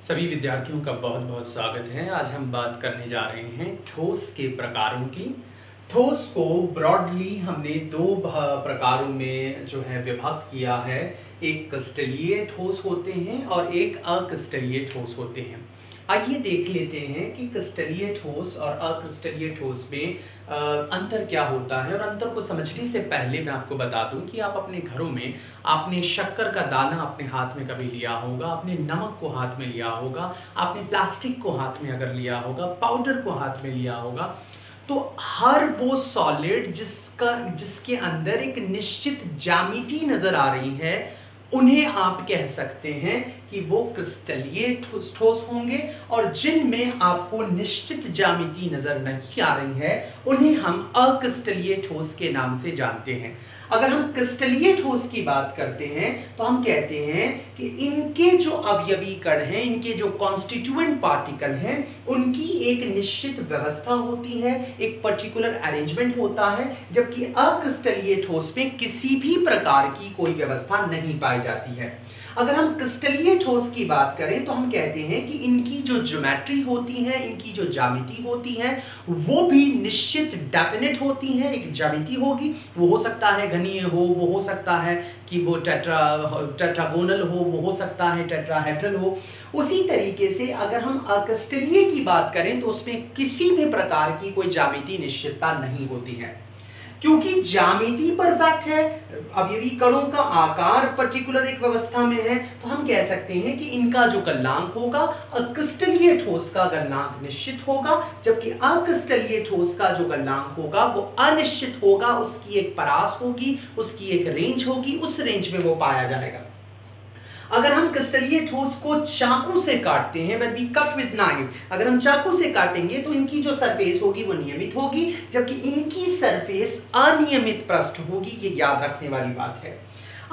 सभी विद्यार्थियों का बहुत बहुत स्वागत है। आज हम बात करने जा रहे हैं ठोस के प्रकारों की। ठोस को ब्रॉडली हमने दो प्रकारों में जो है विभक्त किया है। एक क्रिस्टलीय ठोस होते हैं और एक अक्रिस्टलीय ठोस होते हैं। आइए देख लेते हैं कि क्रिस्टलीय ठोस और अक्रिस्टलीय ठोस में अंतर क्या होता है। और अंतर को समझने से पहले मैं आपको बता दूं कि आप अपने घरों में आपने शक्कर का दाना अपने हाथ में कभी लिया होगा, आपने नमक को हाथ में लिया होगा, आपने प्लास्टिक को हाथ में अगर लिया होगा, पाउडर को हाथ में लिया होगा, तो हर वो सॉलिड जिसके अंदर एक निश्चित ज्यामिति नजर आ रही है, उन्हें आप कह सकते हैं कि वो क्रिस्टलीय ठोस होंगे। और जिनमें आपको निश्चित ज्यामिति नजर नहीं आ रही है, उन्हें हम अक्रिस्टलीय ठोस के नाम से जानते हैं। अगर हम क्रिस्टलीय ठोस की बात करते हैं तो हम कहते हैं कि इनके जो अवयवी कण हैं, इनके जो कॉन्स्टिट्यूएंट पार्टिकल हैं, उनकी एक निश्चित व्यवस्था होती है, एक पर्टिकुलर अरेंजमेंट होता है। जबकि अक्रिस्टलीय ठोस में किसी भी प्रकार की कोई व्यवस्था नहीं पाई जाती है। अगर हम क्रिस्टलीय ठोस की बात करें तो हम कहते हैं कि इनकी जो ज्योमेट्री होती है, इनकी जो ज्यामिति होती है, वो भी निश्चित डेफिनेट होती है। एक ज्यामिति होगी, वो हो सकता है घनीय हो, वो हो सकता है कि वो टेट्रागोनल हो, वो हो सकता है टेट्राहेड्रल हो। उसी तरीके से अगर हम अक्रिस्टलीय की बात करें तो उसमें किसी भी प्रकार की कोई ज्यामिति निश्चितता नहीं होती है। क्योंकि ज्यामिति परफेक्ट है, अवयवी कणों का आकार पर्टिकुलर एक व्यवस्था में है, तो हम कह सकते हैं कि इनका जो गलनांक होगा, क्रिस्टलीय ठोस का गलनांक निश्चित होगा, जबकि अक्रिस्टलीय ठोस का जो गलनांक होगा वो अनिश्चित होगा। उसकी एक परास होगी, उसकी एक रेंज होगी, उस रेंज में वो पाया जाएगा। अगर हम क्रिस्टलीय ठोस को चाकू से काटते हैं, when we cut with knife, अगर हम चाकू से काटेंगे तो इनकी जो सरफेस होगी वो नियमित होगी, जबकि इनकी सरफेस अनियमित पृष्ठ होगी। ये याद रखने वाली बात है।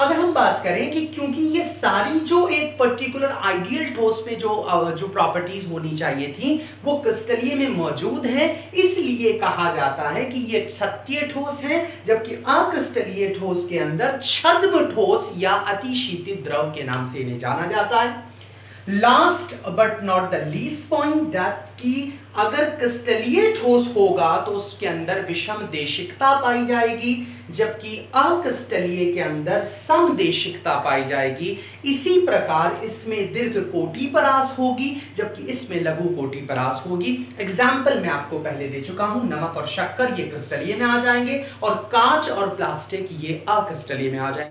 अगर हम बात करें कि क्योंकि ये सारी जो एक पर्टिकुलर आइडियल ठोस में जो प्रॉपर्टीज होनी चाहिए थी वो क्रिस्टलीय में मौजूद है, इसलिए कहा जाता है कि ये सत्य ठोस है। जबकि अक्रिस्टलीय ठोस के अंदर छद्म ठोस या अतिशीतित द्रव के नाम से इन्हें जाना जाता है। Last but not the least point that कि अगर क्रिस्टलीय ठोस होगा तो उसके अंदर विषम देशिकता पाई जाएगी, जबकि अक्रिस्टलीय के अंदर समदेशिकता पाई जाएगी। इसी प्रकार इसमें दीर्घ कोटि परास होगी, जबकि इसमें लघु कोटि परास होगी। एग्जाम्पल मैं आपको पहले दे चुका हूं, नमक और शक्कर ये क्रिस्टलीय में आ जाएंगे और कांच और प्लास्टिक ये अक्रिस्टलीय में आ जाएंगे।